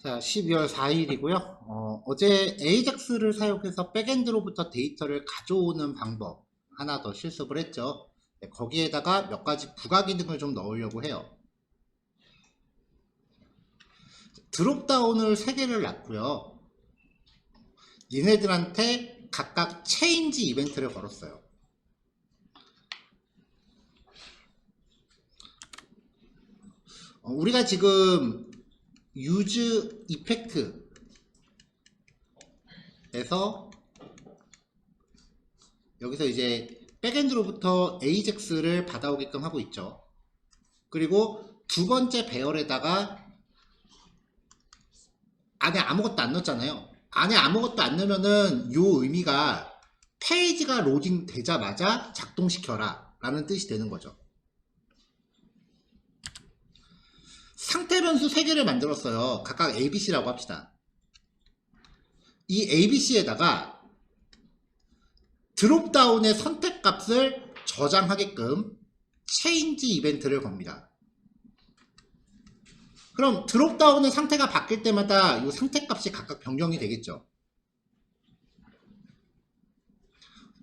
자, 12월 4일이고요. 어제 AJAX를 사용해서 백엔드로부터 데이터를 가져오는 방법 하나 더 실습을 했죠. 네, 거기에다가 몇 가지 부가 기능을 좀 넣으려고 해요. 드롭다운을 3개를 놨고요. 얘네들한테 각각 체인지 이벤트를 걸었어요. 우리가 지금 유즈 이펙트에서 여기서 이제 백엔드로부터 AJAX를 받아오게끔 하고 있죠. 그리고 두 번째 배열에다가 안에 아무것도 안 넣었잖아요. 안에 아무것도 안 넣으면은 요 의미가 페이지가 로딩 되자마자 작동시켜라 라는 뜻이 되는 거죠. 상태 변수 3개를 만들었어요. 각각 ABC라고 합시다. 이 ABC에다가 드롭다운의 선택값을 저장하게끔 체인지 이벤트를 겁니다. 그럼 드롭다운의 상태가 바뀔 때마다 이 상태값이 각각 변경이 되겠죠.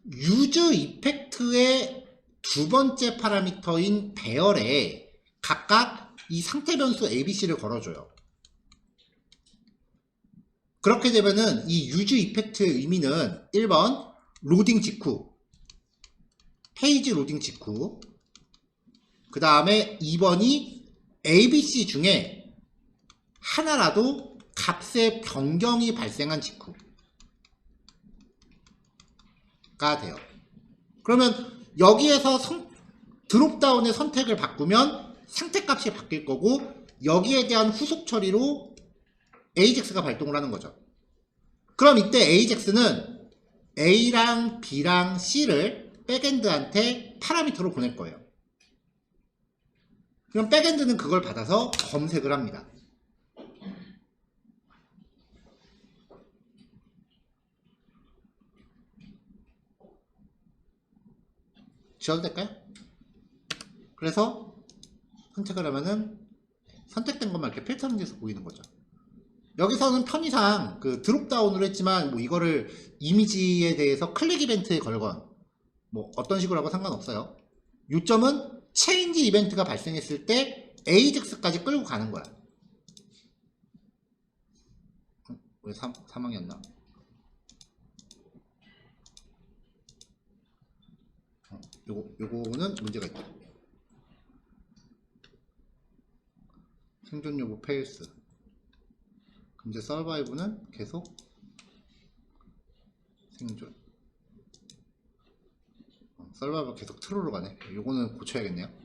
유즈 이펙트의 두 번째 파라미터인 배열에 각각 이 상태 변수 ABC를 걸어줘요. 그렇게 되면은 이 유즈 이펙트의 의미는 1번 로딩 직후, 페이지 로딩 직후, 그 다음에 2번이 ABC 중에 하나라도 값의 변경이 발생한 직후가 돼요. 그러면 여기에서 드롭다운의 선택을 바꾸면 상태값이 바뀔 거고, 여기에 대한 후속 처리로 AJAX가 발동을 하는 거죠. 그럼 이때 AJAX는 A랑 B랑 C를 백엔드한테 파라미터로 보낼 거예요. 그럼 백엔드는 그걸 받아서 검색을 합니다. 지워도 될까요? 그래서 선택을 하면은 선택된 것만 이렇게 필터링 돼서 보이는 거죠. 여기서는 편의상 그 드롭다운을 했지만 뭐 이거를 이미지에 대해서 클릭 이벤트에 걸건 뭐 어떤 식으로 하고 상관없어요. 요점은 체인지 이벤트가 발생했을 때 AJAX까지 끌고 가는 거야. 왜 사망이었나? 요거는 문제가 있다. 생존 여부 페일스. 근데 서바이브는 계속 생존. 서바이브 계속 트루로 가네. 요거는 고쳐야겠네요.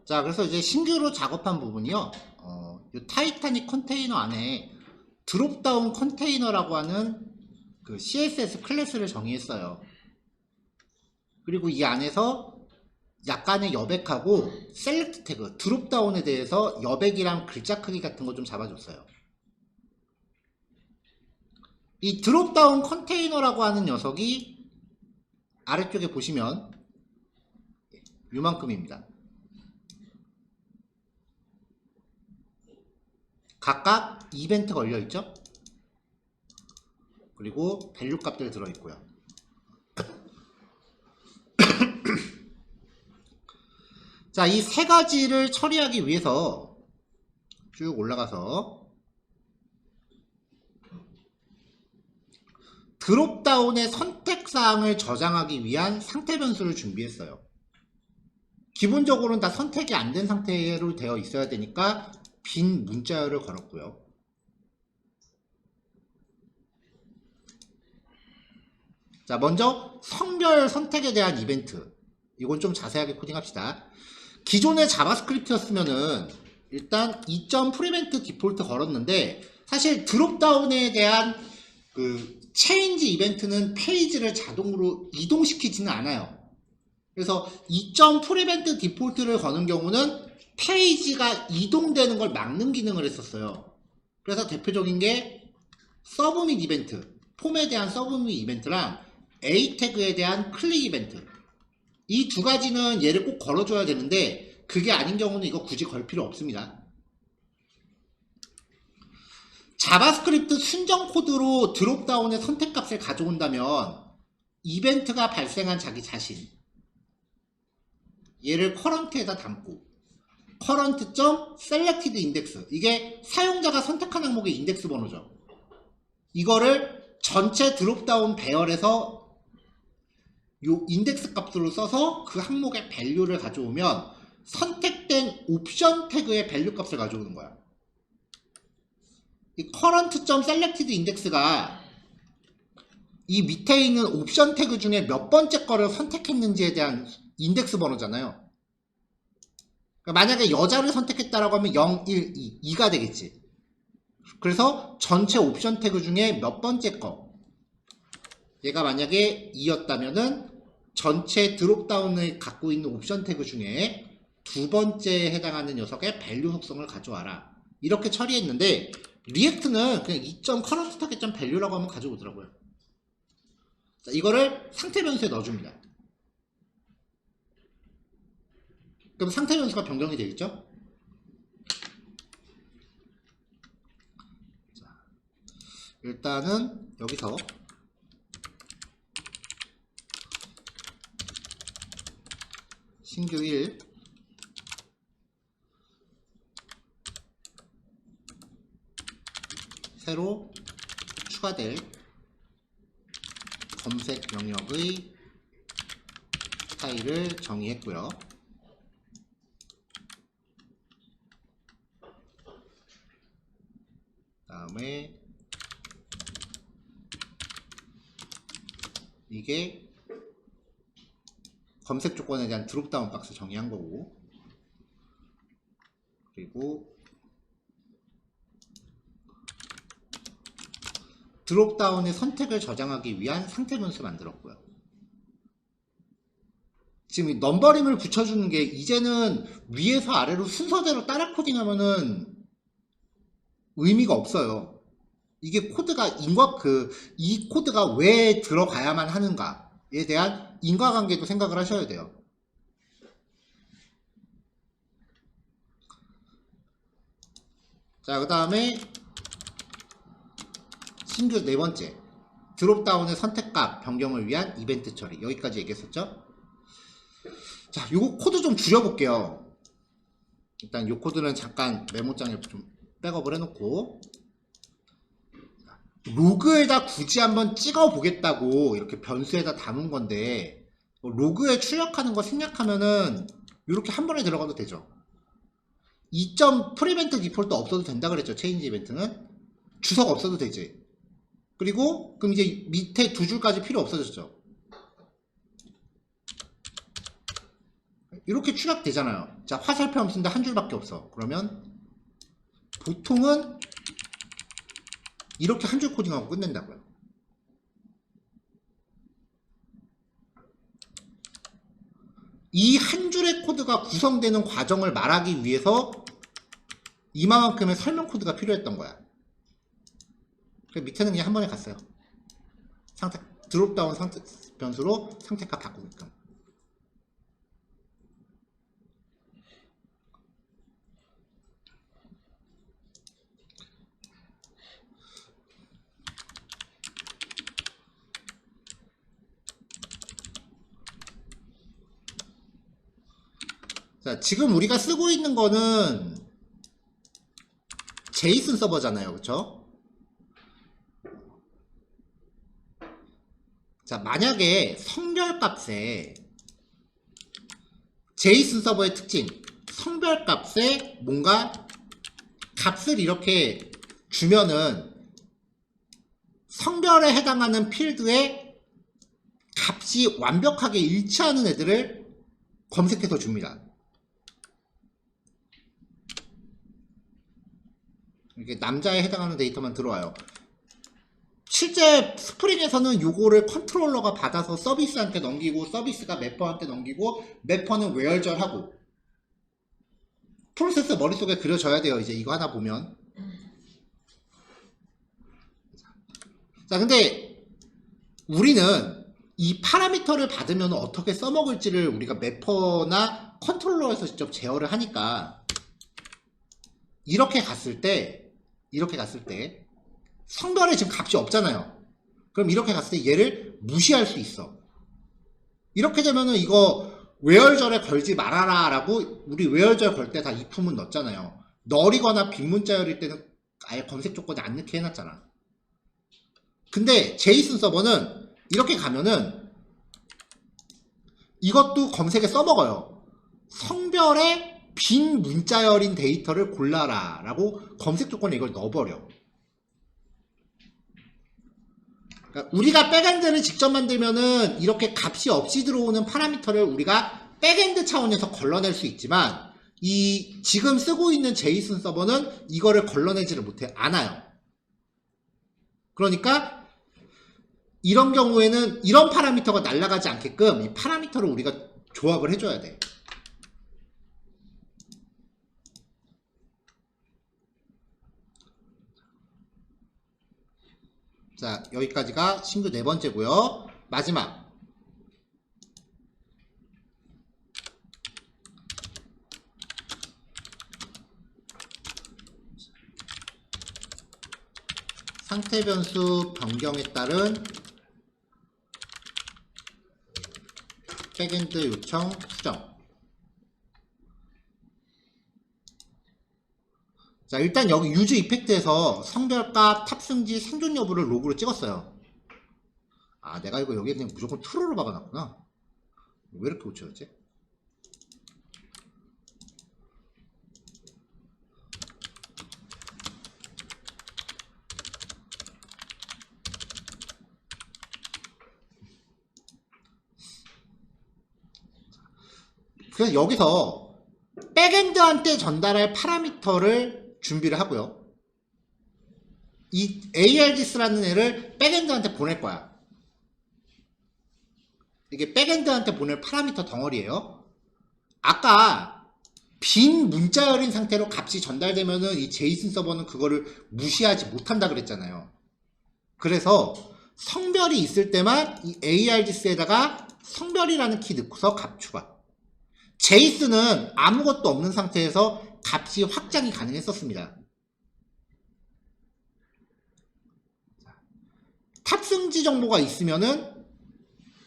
자, 그래서 이제 신규로 작업한 부분이요. 이 타이타닉 컨테이너 안에 드롭다운 컨테이너라고 하는 그 CSS 클래스를 정의했어요. 그리고 이 안에서 약간의 여백하고 셀렉트 태그, 드롭다운에 대해서 여백이랑 글자 크기 같은 거 좀 잡아줬어요. 이 드롭다운 컨테이너라고 하는 녀석이 아래쪽에 보시면 요만큼입니다. 각각 이벤트 걸려있죠? 그리고 밸류 값들 들어있고요. 자, 이 세 가지를 처리하기 위해서 쭉 올라가서 드롭다운의 선택사항을 저장하기 위한 상태 변수를 준비했어요. 기본적으로는 다 선택이 안 된 상태로 되어 있어야 되니까 빈 문자열을 걸었고요. 자, 먼저 성별 선택에 대한 이벤트. 이건 좀 자세하게 코딩합시다. 기존의 자바스크립트였으면은 일단 2점 프리벤트 디폴트 걸었는데, 사실 드롭다운에 대한 그 체인지 이벤트는 페이지를 자동으로 이동시키지는 않아요. 그래서 2점 프리벤트 디폴트를 거는 경우는 페이지가 이동되는 걸 막는 기능을 했었어요. 그래서 대표적인 게 서브밋 이벤트, 폼에 대한 서브밋 이벤트랑 A 태그에 대한 클릭 이벤트, 이 두 가지는 얘를 꼭 걸어줘야 되는데, 그게 아닌 경우는 이거 굳이 걸 필요 없습니다. 자바스크립트 순정 코드로 드롭다운의 선택값을 가져온다면 이벤트가 발생한 자기 자신, 얘를 커런트에다 담고 current.selected index, 이게 사용자가 선택한 항목의 인덱스 번호죠. 이거를 전체 드롭다운 배열에서 요 인덱스 값으로 써서 그 항목의 밸류를 가져오면 선택된 옵션 태그의 밸류 값을 가져오는 거야. 이 current.selected index가 이 밑에 있는 옵션 태그 중에 몇 번째 거를 선택했는지에 대한 인덱스 번호잖아요. 그러니까 만약에 여자를 선택했다라고 하면 0, 1, 2, 2가 되겠지. 그래서 전체 옵션 태그 중에 몇 번째 거, 얘가 만약에 2였다면은 전체 드롭다운을 갖고 있는 옵션 태그 중에 두 번째에 해당하는 녀석의 밸류 속성을 가져와라, 이렇게 처리했는데, 리액트는 그냥 2.current target.value라고 하면 가져오더라고요. 자, 이거를 상태 변수에 넣어줍니다. 그럼 상태 변수가 변경이 되겠죠? 자, 일단은 여기서 신규 1, 새로 추가될 검색 영역의 스타일을 정의했고요. 다음에 이게 검색 조건에 대한 드롭다운 박스 정의한 거고, 그리고 드롭다운의 선택을 저장하기 위한 상태 변수 만들었고요. 지금 이 넘버링을 붙여주는 게, 이제는 위에서 아래로 순서대로 따라 코딩하면은 의미가 없어요. 이게 코드가 이 코드가 왜 들어가야만 하는가에 대한 인과관계도 생각을 하셔야 돼요. 자, 그 다음에 신규 네 번째, 드롭다운의 선택값 변경을 위한 이벤트 처리. 여기까지 얘기했었죠? 자, 요거 코드 좀 줄여볼게요. 일단 요 코드는 잠깐 메모장에 좀 백업을 해놓고, 로그에다 굳이 한번 찍어 보겠다고 이렇게 변수에다 담은 건데, 로그에 출력하는 거 생략하면은 이렇게 한 번에 들어가도 되죠. 2점 프리벤트 디폴트 없어도 된다 그랬죠. 체인지 이벤트는 주석 없어도 되지. 그리고 그럼 이제 밑에 두 줄까지 필요 없어졌죠. 이렇게 출력되잖아요. 자, 화살표 함수인데 한 줄밖에 없어. 그러면 보통은 이렇게 한 줄 코딩하고 끝낸다고요. 이 한 줄의 코드가 구성되는 과정을 말하기 위해서 이만큼의 설명 코드가 필요했던 거야. 밑에는 그냥 한 번에 갔어요. 드롭다운 상태 변수로 상태값 바꾸게끔. 자, 지금 우리가 쓰고 있는 거는 제이슨 서버잖아요. 그쵸? 자, 만약에 성별값에 제이슨 서버의 특징, 성별값에 뭔가 값을 이렇게 주면은 성별에 해당하는 필드에 값이 완벽하게 일치하는 애들을 검색해서 줍니다. 이게 남자에 해당하는 데이터만 들어와요. 실제 스프링에서는 요거를 컨트롤러가 받아서 서비스한테 넘기고, 서비스가 매퍼한테 넘기고, 매퍼는 외열절하고, 프로세스 머릿속에 그려져야 돼요. 이제 이거 하나 보면. 자, 근데 우리는 이 파라미터를 받으면 어떻게 써먹을지를 우리가 매퍼나 컨트롤러에서 직접 제어를 하니까 이렇게 갔을 때 성별에 지금 값이 없잖아요. 그럼 이렇게 갔을 때 얘를 무시할 수 있어. 이렇게 되면은 이거 외열절에 걸지 말아라 라고 우리 외열절 걸 때 다 if문 넣었잖아요. 널이거나 빈문자열일 때는 아예 검색 조건에 안 넣게 해놨잖아. 근데 제이슨 서버는 이렇게 가면은 이것도 검색에 써먹어요. 성별의 빈 문자열인 데이터를 골라라 라고 검색 조건에 이걸 넣어버려. 그러니까 우리가 백엔드를 직접 만들면은 이렇게 값이 없이 들어오는 파라미터를 우리가 백엔드 차원에서 걸러낼 수 있지만 이 지금 쓰고 있는 제이슨 서버는 이거를 걸러내지를 못해 않아요. 그러니까 이런 경우에는 이런 파라미터가 날아가지 않게끔 이 파라미터를 우리가 조합을 해줘야 돼. 자, 여기까지가 신규 네 번째고요. 마지막. 상태 변수 변경에 따른 백엔드 요청 수정. 자, 일단 여기 유즈 이펙트에서 성별값, 탑승지, 생존 여부를 로그로 찍었어요. 아, 내가 이거 여기에 그냥 무조건 true로 박아놨구나. 왜 이렇게 고쳐졌지? 그래서 여기서 백엔드한테 전달할 파라미터를 준비를 하고요. 이 ARGS라는 애를 백엔드한테 보낼 거야. 이게 백엔드한테 보낼 파라미터 덩어리예요. 아까 빈 문자열인 상태로 값이 전달되면은 이 제이슨 서버는 그거를 무시하지 못한다 그랬잖아요. 그래서 성별이 있을 때만 이 ARGS에다가 성별이라는 키 넣고서 값 추가. 제이슨은 아무것도 없는 상태에서 값이 확장이 가능했었습니다. 탑승지 정보가 있으면은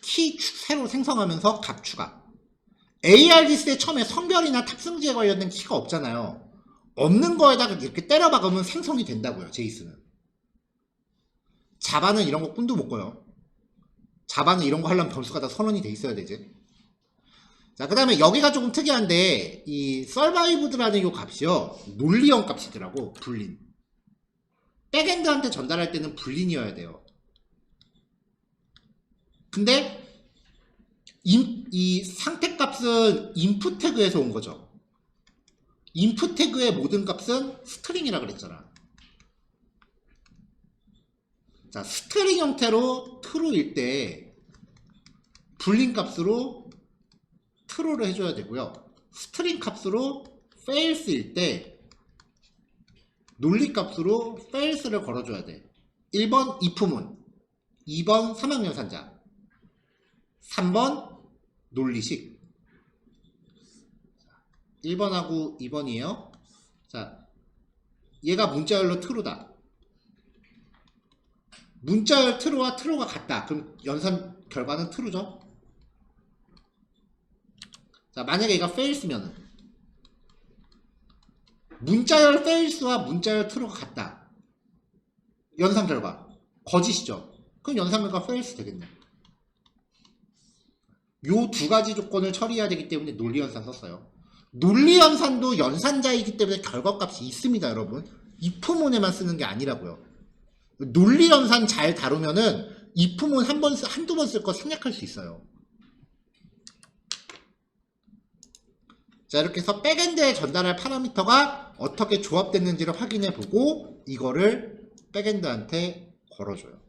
키 새로 생성하면서 값 추가. ARGS에 처음에 성별이나 탑승지에 관련된 키가 없잖아요. 없는 거에다가 이렇게 때려 박으면 생성이 된다고요. 제이슨은. 자바는 이런 거 꿈도 못 꿔요. 자바는 이런 거 하려면 점수가 다 선언이 돼 있어야 되지. 자, 그 다음에 여기가 조금 특이한데 이 서바이브드라는 이 값이요, 논리형 값이더라고. 불린. 백엔드한테 전달할 때는 불린이어야 돼요. 근데 이 상태 값은 인풋 태그에서 온 거죠. 인풋 태그의 모든 값은 스트링이라 그랬잖아. 자, 스트링 형태로 true일 때 불린 값으로 true를 해줘야 되고요. 스트링 값으로 false일 때 논리 값으로 false를 걸어줘야 돼. 1번 if문, 2번 사망연산자, 3번 논리식. 1번하고 2번이에요. 자, 얘가 문자열로 true다. 문자열 true와 true가 같다. 그럼 연산 결과는 true죠. 자, 만약에 얘가 fails면은 문자열 fails와 문자열 true가 같다. 연산 결과 거짓이죠. 그럼 연산 결과 fails 되겠네. 요 두 가지 조건을 처리해야 되기 때문에 논리 연산 썼어요. 논리연산도 연산자이기 때문에 결과값이 있습니다, 여러분. if문에만 쓰는 게 아니라고요. 논리연산 잘 다루면은 if문 한두 번 쓸 거 생략할 수 있어요. 자, 이렇게 해서 백엔드에 전달할 파라미터가 어떻게 조합됐는지를 확인해 보고 이거를 백엔드한테 걸어줘요.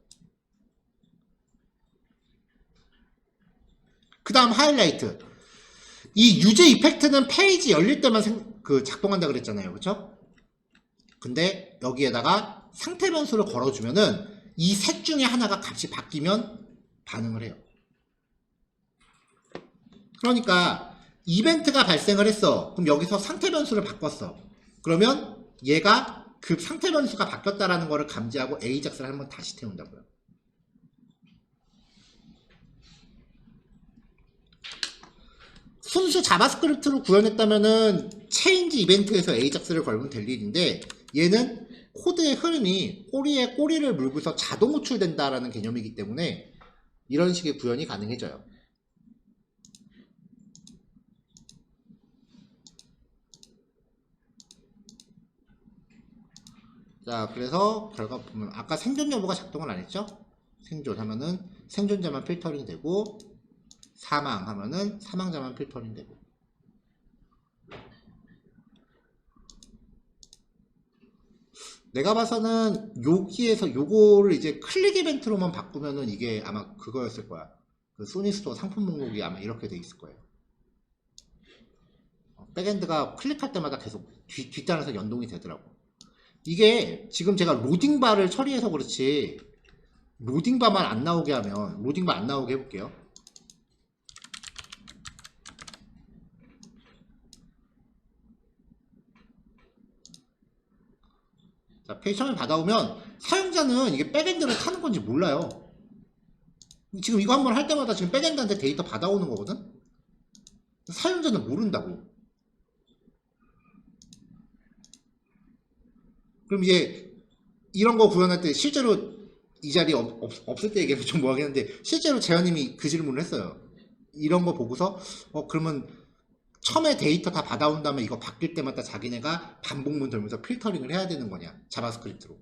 그 다음 하이라이트. 이 유즈 이펙트는 페이지 열릴 때만 작동한다 그랬잖아요. 그쵸? 근데 여기에다가 상태 변수를 걸어주면은 이 셋 중에 하나가 값이 바뀌면 반응을 해요. 그러니까 이벤트가 발생을 했어. 그럼 여기서 상태 변수를 바꿨어. 그러면 얘가 그 상태 변수가 바뀌었다라는 거를 감지하고 AJAX를 한번 다시 태운다고요. 순수 자바스크립트로 구현했다면은 체인지 이벤트에서 AJAX를 걸면 될 일인데 얘는 코드의 흐름이 꼬리에 꼬리를 물고서 자동 호출된다라는 개념이기 때문에 이런 식의 구현이 가능해져요. 자, 그래서 결과 보면 아까 생존 여부가 작동을 안 했죠? 생존하면은 생존자만 필터링 되고 사망하면은 사망자만 필터링 되고. 내가 봐서는 여기에서 요거를 이제 클릭 이벤트로만 바꾸면은 이게 아마 그거였을 거야. 그 소니스토어 상품 목록이 아마 이렇게 돼 있을 거예요. 백엔드가 클릭할 때마다 계속 뒷단에서 연동이 되더라고. 이게 지금 제가 로딩바를 처리해서 그렇지 로딩바만 안 나오게 하면 로딩바 안 나오게 해볼게요. 자, 페이지 처음에 받아오면 사용자는 이게 백엔드를 타는 건지 몰라요. 지금 이거 한번 할 때마다 지금 백엔드한테 데이터 받아오는 거거든? 사용자는 모른다고. 그럼 이제 이런 거 구현할 때 실제로 이 자리 없을 때 얘기하면 좀 뭐하긴 한데 실제로 재현님이 그 질문을 했어요. 이런 거 보고서 그러면 처음에 데이터 다 받아온 다음에 이거 바뀔 때마다 자기네가 반복문 돌면서 필터링을 해야 되는 거냐 자바스크립트로.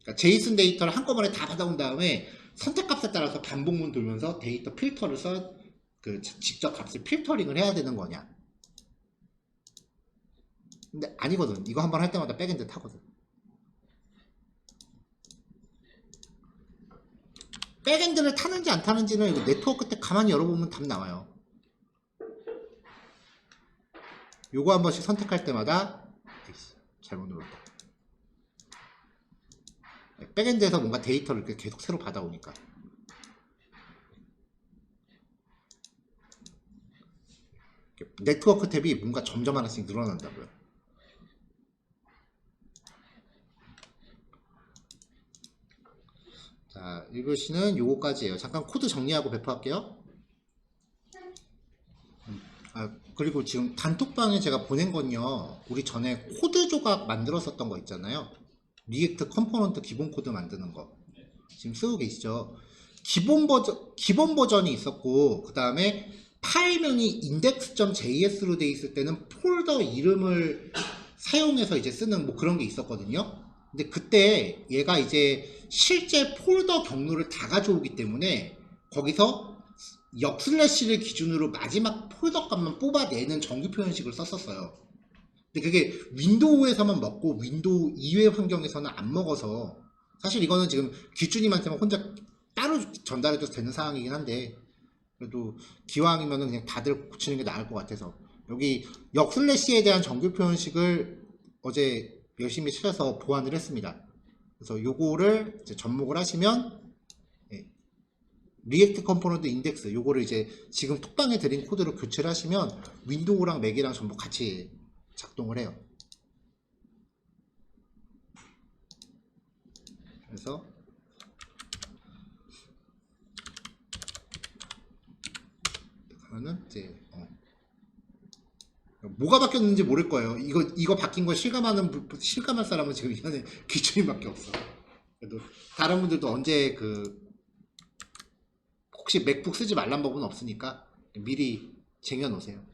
그러니까 제이슨 데이터를 한꺼번에 다 받아온 다음에 선택값에 따라서 반복문 돌면서 데이터 필터를 직접 값을 필터링을 해야 되는 거냐. 근데 아니거든. 이거 한번 할 때마다 백엔드 타거든. 백엔드를 타는지 안 타는지는 이거 네트워크 때 가만히 열어보면 답 나와요. 요거 한 번씩 선택할 때마다 잘못 눌렀다. 백엔드에서 뭔가 데이터를 이렇게 계속 새로 받아오니까. 네트워크 탭이 뭔가 점점 하나씩 늘어난다고요. 자, 1교시는 요거까지예요. 잠깐 코드 정리하고 배포할게요. 그리고 지금 단톡방에 제가 보낸 건요. 우리 전에 코드 조각 만들었었던 거 있잖아요. 리액트 컴포넌트 기본 코드 만드는 거. 지금 쓰고 계시죠? 기본 버전이 있었고, 그 다음에 파일명이 index.js로 돼 있을 때는 폴더 이름을 사용해서 이제 쓰는 뭐 그런 게 있었거든요. 근데 그때 얘가 이제 실제 폴더 경로를 다 가져오기 때문에 거기서 역슬래시를 기준으로 마지막 폴더 값만 뽑아내는 정규 표현식을 썼었어요. 근데 그게 윈도우에서만 먹고 윈도우 이외 환경에서는 안 먹어서 사실 이거는 지금 귀주님한테만 혼자 따로 전달해도 되는 상황이긴 한데 그래도 기왕이면은 그냥 다들 고치는 게 나을 것 같아서 여기 역슬래시에 대한 정규 표현식을 어제 열심히 찾아서 보완을 했습니다. 그래서 요거를 이제 접목을 하시면 리액트 컴포넌트 인덱스 요거를 이제 지금 톡방에 드린 코드로 교체를 하시면 윈도우랑 맥이랑 전부 같이 작동을 해요. 그래서 그러면은 이제 뭐가 바뀌었는지 모를 거예요. 이거 바뀐 거 실감할 사람은 지금 이 안에 기준이밖에 없어. 그래도 다른 분들도 언제 혹시 맥북 쓰지 말란 법은 없으니까 미리 쟁여 놓으세요.